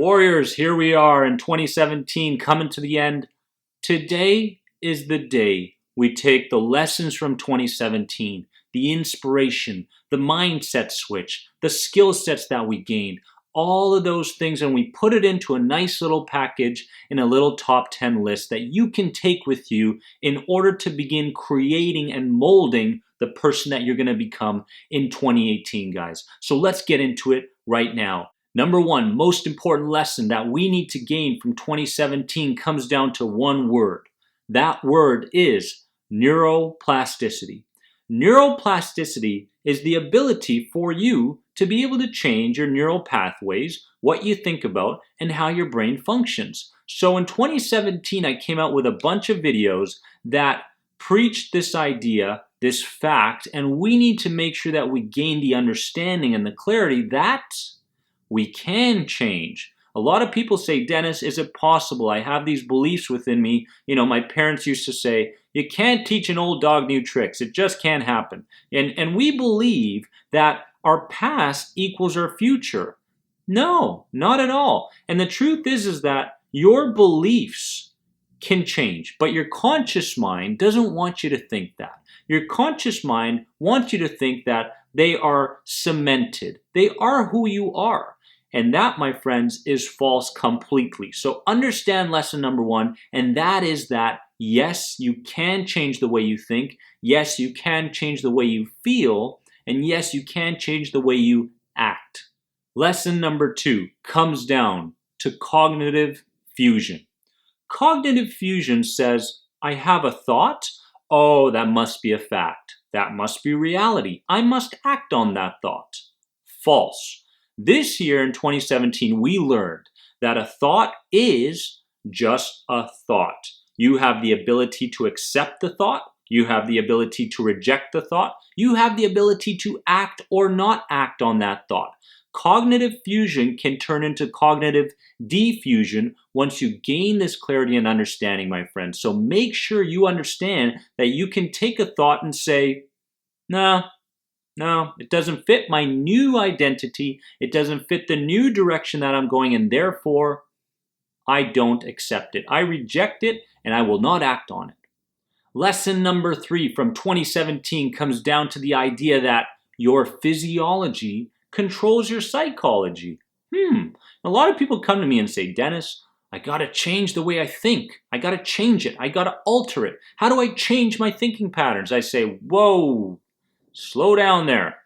Warriors, here we are in 2017 coming to the end. Today is the day we take the lessons from 2017, the inspiration, the mindset switch, the skill sets that we gained, all of those things, and we put it into a nice little package in a little top 10 list that you can take with you in order to begin creating and molding the person that you're going to become in 2018, guys. So let's get into it right now. Number one, most important lesson that we need to gain from 2017 comes down to one word. That word is neuroplasticity. Neuroplasticity is the ability for you to be able to change your neural pathways, what you think about, and how your brain functions. So in 2017, I came out with a bunch of videos that preached this idea, this fact, and we need to make sure that we gain the understanding and the clarity that we can change. A lot of people say, Dennis, is it possible? I have these beliefs within me. You know, my parents used to say, you can't teach an old dog new tricks. It just can't happen. And we believe that our past equals our future. No, not at all. And the truth is that your beliefs can change, but your conscious mind doesn't want you to think that. Your conscious mind wants you to think that they are cemented. They are who you are. And that, my friends, is false completely. So understand lesson number one, and that is that yes, you can change the way you think. Yes, you can change the way you feel. And yes, you can change the way you act. Lesson number two comes down to cognitive fusion. Cognitive fusion says, I have a thought. Oh, that must be a fact. That must be reality. I must act on that thought. False. This year in 2017, we learned that a thought is just a thought. You have the ability to accept the thought. You have the ability to reject the thought. You have the ability to act or not act on that thought. Cognitive fusion can turn into cognitive diffusion once you gain this clarity and understanding, my friends. So make sure you understand that you can take a thought and say, no, it doesn't fit my new identity. It doesn't fit the new direction that I'm going in. Therefore, I don't accept it. I reject it and I will not act on it. Lesson number three from 2017 comes down to the idea that your physiology controls your psychology. A lot of people come to me and say, Dennis, I gotta change the way I think. I gotta change it. I gotta alter it. How do I change my thinking patterns? I say, whoa, slow down there.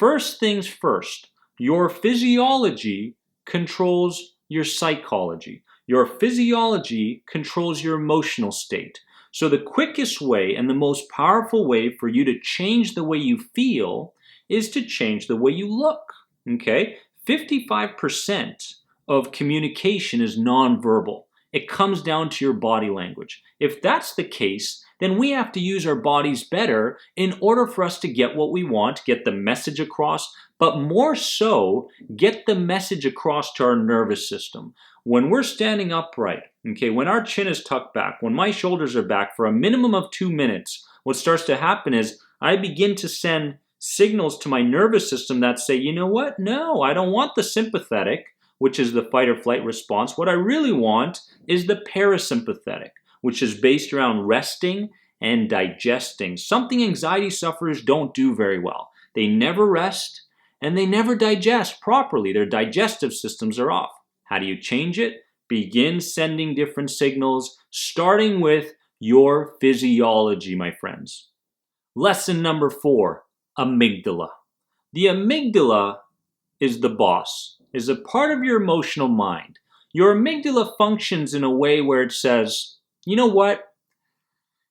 First things first, your physiology controls your psychology. Your physiology controls your emotional state. So the quickest way and the most powerful way for you to change the way you feel is to change the way you look, okay? 55% of communication is nonverbal. It comes down to your body language. If that's the case, then we have to use our bodies better in order for us to get what we want, get the message across, but more so, get the message across to our nervous system. When we're standing upright, okay, when our chin is tucked back, when my shoulders are back for a minimum of 2 minutes, what starts to happen is I begin to send signals to my nervous system that say, you know what? No, I don't want the sympathetic, which is the fight or flight response. What I really want is the parasympathetic, which is based around resting and digesting. Something anxiety sufferers don't do very well. They never rest and they never digest properly. Their digestive systems are off. How do you change it? Begin sending different signals, starting with your physiology, my friends. Lesson number four, amygdala. The amygdala is the boss, is a part of your emotional mind. Your amygdala functions in a way where it says, you know what?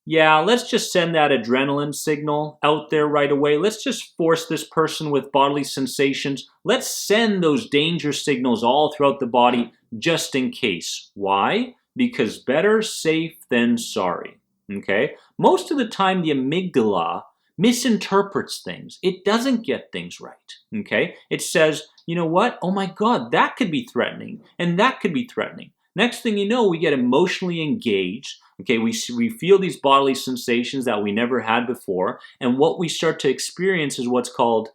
Yeah, let's just send that adrenaline signal out there right away. Let's just force this person with bodily sensations. Let's send those danger signals all throughout the body just in case. Why? Because better safe than sorry. Okay? Most of the time, the amygdala misinterprets things. It doesn't get things right. Okay? It says, you know what? Oh my God, that could be threatening, and that could be threatening. Next thing you know, we get emotionally engaged. Okay, we feel these bodily sensations that we never had before, and what we start to experience is what's called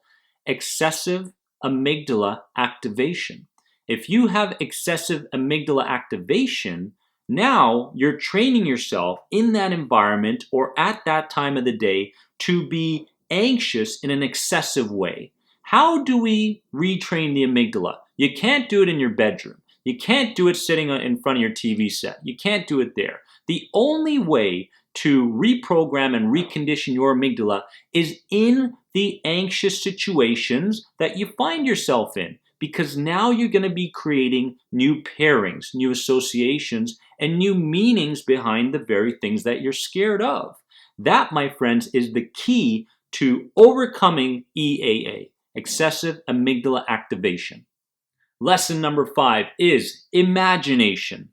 excessive amygdala activation. If you have excessive amygdala activation, now you're training yourself in that environment or at that time of the day to be anxious in an excessive way. How do we retrain the amygdala? You can't do it in your bedroom. You can't do it sitting in front of your TV set. You can't do it there. The only way to reprogram and recondition your amygdala is in the anxious situations that you find yourself in, because now you're going to be creating new pairings, new associations, and new meanings behind the very things that you're scared of. That, my friends, is the key to overcoming EAA, excessive amygdala activation. Lesson number 5 is imagination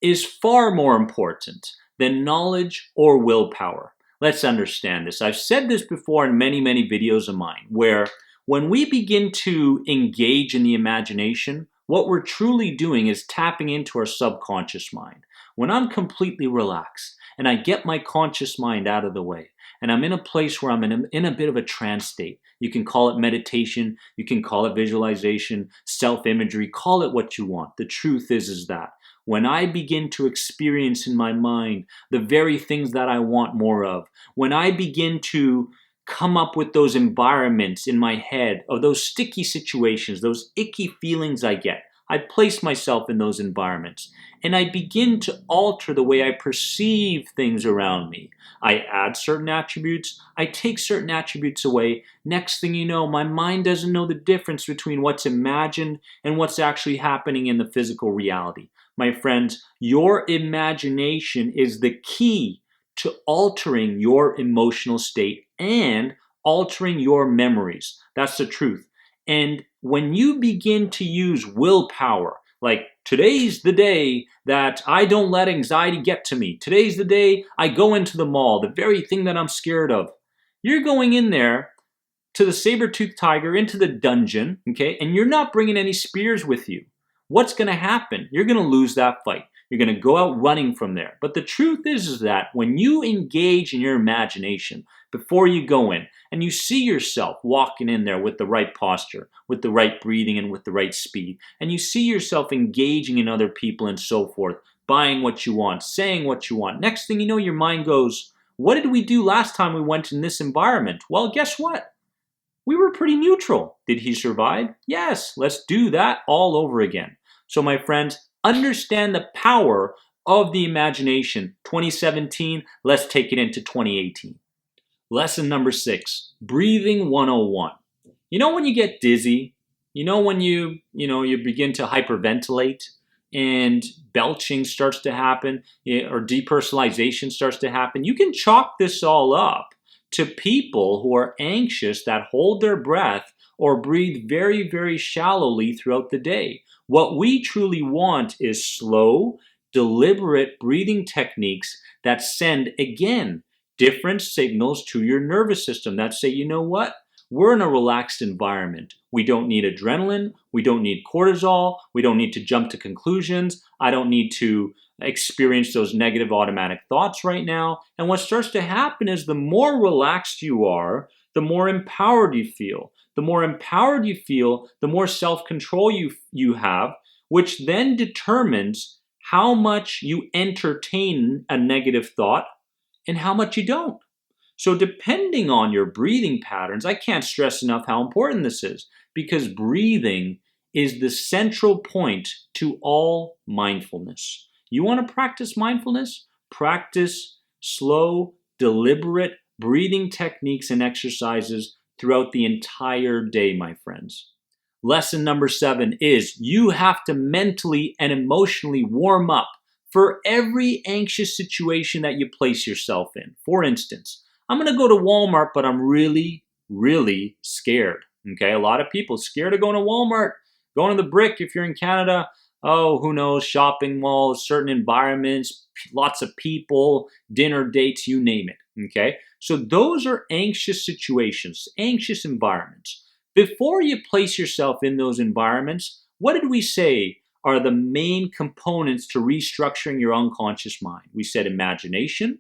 is far more important than knowledge or willpower. Let's understand this. I've said this before in many, many videos of mine, where when we begin to engage in the imagination, what we're truly doing is tapping into our subconscious mind. When I'm completely relaxed and I get my conscious mind out of the way, and I'm in a place where I'm in a bit of a trance state. You can call it meditation, you can call it visualization, self-imagery, call it what you want. The truth is that when I begin to experience in my mind the very things that I want more of, when I begin to come up with those environments in my head of those sticky situations, those icky feelings I get, I place myself in those environments and I begin to alter the way I perceive things around me. I add certain attributes, I take certain attributes away. Next thing you know, my mind doesn't know the difference between what's imagined and what's actually happening in the physical reality. My friends, your imagination is the key to altering your emotional state and altering your memories. That's the truth. And when you begin to use willpower, like today's the day that I don't let anxiety get to me. Today's the day I go into the mall, the very thing that I'm scared of. You're going in there to the saber-toothed tiger, into the dungeon, okay, and you're not bringing any spears with you. What's going to happen? You're going to lose that fight. You're going to go out running from there. But the truth is that when you engage in your imagination before you go in, and you see yourself walking in there with the right posture, with the right breathing, and with the right speed, and you see yourself engaging in other people and so forth, buying what you want, saying what you want, next thing you know, your mind goes, what did we do last time we went in this environment? Well, guess what? We were pretty neutral. Did he survive? Yes, let's do that all over again. So my friends, understand the power of the imagination. 2017, let's take it into 2018. Lesson number 6, breathing 101. You know when you get dizzy? You know when you begin to hyperventilate and belching starts to happen, or depersonalization starts to happen? You can chalk this all up to people who are anxious that hold their breath or breathe very, very shallowly throughout the day. What we truly want is slow, deliberate breathing techniques that send, again, different signals to your nervous system that say, you know what? We're in a relaxed environment. We don't need adrenaline. We don't need cortisol. We don't need to jump to conclusions. I don't need to experience those negative automatic thoughts right now. And what starts to happen is the more relaxed you are, the more empowered you feel. The more empowered you feel, the more self-control you have, which then determines how much you entertain a negative thought and how much you don't. So depending on your breathing patterns, I can't stress enough how important this is, because breathing is the central point to all mindfulness. You want to practice mindfulness? Practice slow, deliberate breathing techniques and exercises throughout the entire day, my friends. Lesson number 7 is you have to mentally and emotionally warm up for every anxious situation that you place yourself in. For instance, I'm going to go to Walmart, but I'm really, really scared. Okay, a lot of people scared of going to Walmart, going to the Brick if you're in Canada. Oh, who knows, shopping malls, certain environments, lots of people, dinner dates, you name it. Okay, so those are anxious situations, anxious environments. Before you place yourself in those environments, what did we say are the main components to restructuring your unconscious mind? We said imagination,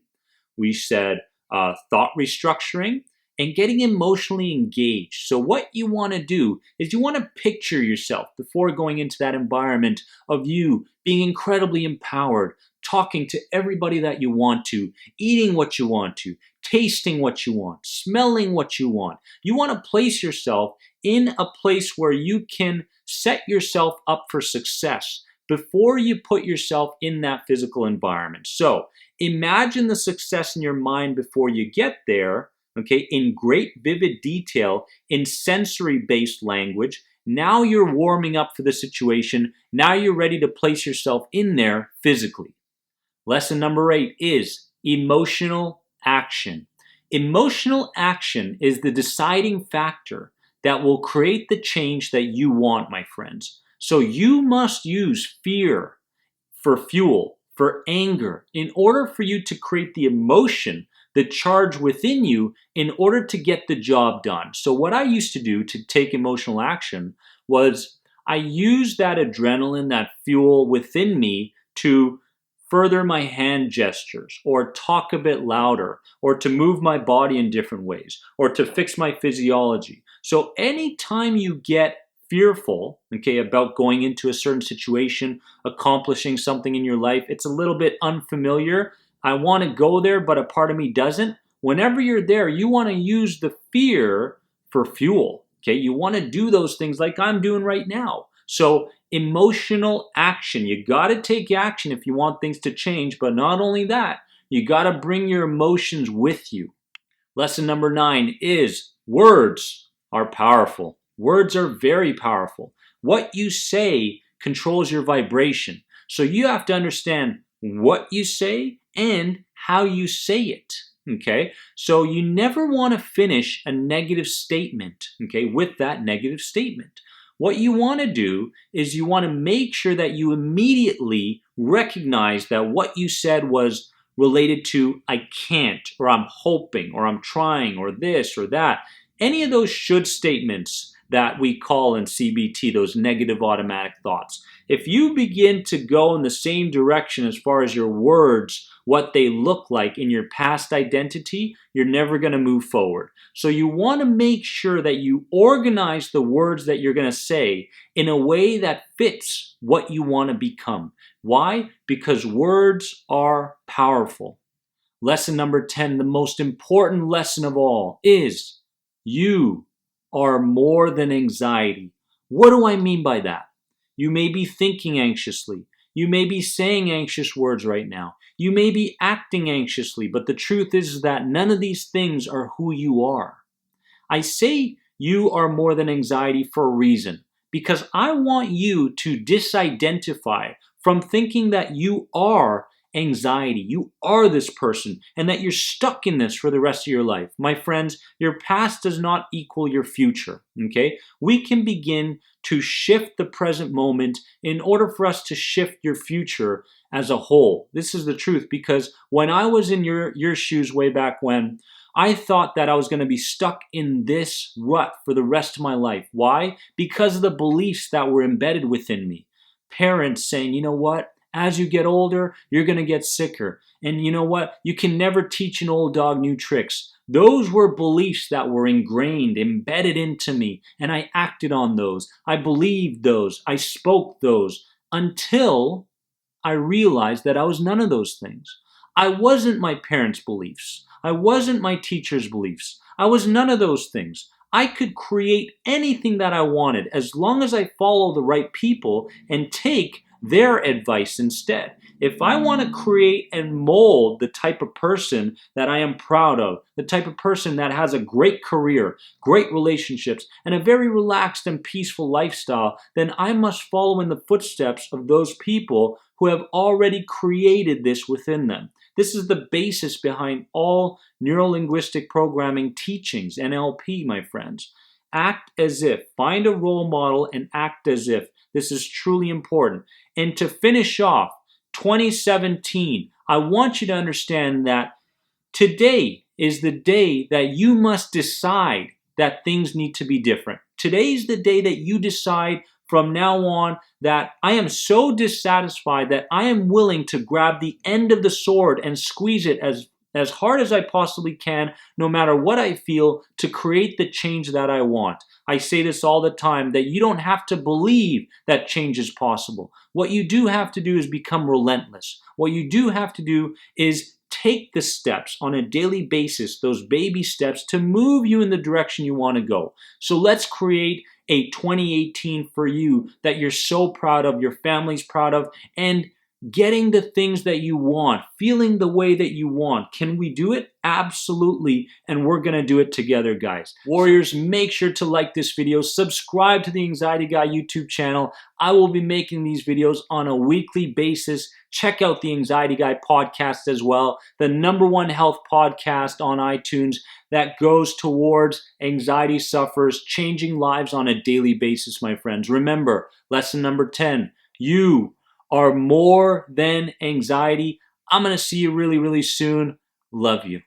we said thought restructuring, and getting emotionally engaged. So what you want to do is you want to picture yourself before going into that environment of you being incredibly empowered, talking to everybody that you want to, eating what you want to, tasting what you want, smelling what you want. You want to place yourself in a place where you can set yourself up for success before you put yourself in that physical environment. So imagine the success in your mind before you get there, okay, in great vivid detail, in sensory-based language. Now you're warming up for the situation. Now you're ready to place yourself in there physically. Lesson number 8 is emotional action. Emotional action is the deciding factor that will create the change that you want, my friends. So you must use fear for fuel, for anger, in order for you to create the emotion, the charge within you, in order to get the job done. So what I used to do to take emotional action was I used that adrenaline, that fuel within me to further my hand gestures, or talk a bit louder, or to move my body in different ways, or to fix my physiology. So anytime you get fearful, okay, about going into a certain situation, accomplishing something in your life, it's a little bit unfamiliar. I want to go there, but a part of me doesn't. Whenever you're there, you want to use the fear for fuel, okay? You want to do those things like I'm doing right now. So emotional action. You got to take action if you want things to change, but not only that, you got to bring your emotions with you. Lesson number 9 is words are powerful. Words are very powerful. What you say controls your vibration. So you have to understand what you say and how you say it. Okay, so you never want to finish a negative statement, okay, with that negative statement. What you want to do is you want to make sure that you immediately recognize that what you said was related to I can't, or I'm hoping, or I'm trying, or this or that. Any of those should statements that we call in CBT, those negative automatic thoughts. If you begin to go in the same direction as far as your words, what they look like in your past identity, you're never going to move forward. So you want to make sure that you organize the words that you're going to say in a way that fits what you want to become. Why? Because words are powerful. Lesson number 10, the most important lesson of all, is you are more than anxiety. What do I mean by that? You may be thinking anxiously. You may be saying anxious words right now. You may be acting anxiously, but the truth is that none of these things are who you are. I say you are more than anxiety for a reason, because I want you to disidentify from thinking that you are anxiety. You are this person, and that you're stuck in this for the rest of your life. My friends, your past does not equal your future, okay? We can begin to shift the present moment in order for us to shift your future as a whole. This is the truth, because when I was in your shoes way back when, I thought that I was going to be stuck in this rut for the rest of my life. Why? Because of the beliefs that were embedded within me. Parents saying, you know what? As you get older, you're going to get sicker. And you know what? You can never teach an old dog new tricks. Those were beliefs that were ingrained, embedded into me, and I acted on those. I believed those. I spoke those until I realized that I was none of those things. I wasn't my parents' beliefs. I wasn't my teacher's beliefs. I was none of those things. I could create anything that I wanted as long as I follow the right people and take their advice instead. If I want to create and mold the type of person that I am proud of, the type of person that has a great career, great relationships, and a very relaxed and peaceful lifestyle, then I must follow in the footsteps of those people who have already created this within them. This is the basis behind all neuro-linguistic programming teachings, NLP, my friends. Act as if. Find a role model and act as if. This is truly important. And to finish off, 2017, I want you to understand that today is the day that you must decide that things need to be different. Today is the day that you decide from now on that I am so dissatisfied that I am willing to grab the end of the sword and squeeze it as as hard as I possibly can, no matter what I feel, to create the change that I want. I say this all the time, that you don't have to believe that change is possible. What you do have to do is become relentless. What you do have to do is take the steps on a daily basis, those baby steps, to move you in the direction you want to go. So let's create a 2018 for you that you're so proud of, your family's proud of, and getting the things that you want, feeling the way that you want. Can we do it? Absolutely. And we're going to do it together, guys. Warriors, make sure to like this video, subscribe to the Anxiety Guy YouTube channel. I will be making these videos on a weekly basis. Check out the Anxiety Guy podcast as well, the #1 health podcast on iTunes that goes towards anxiety sufferers, changing lives on a daily basis, my friends. Remember, lesson number 10, you are more than anxiety. I'm going to see you really, really soon. Love you.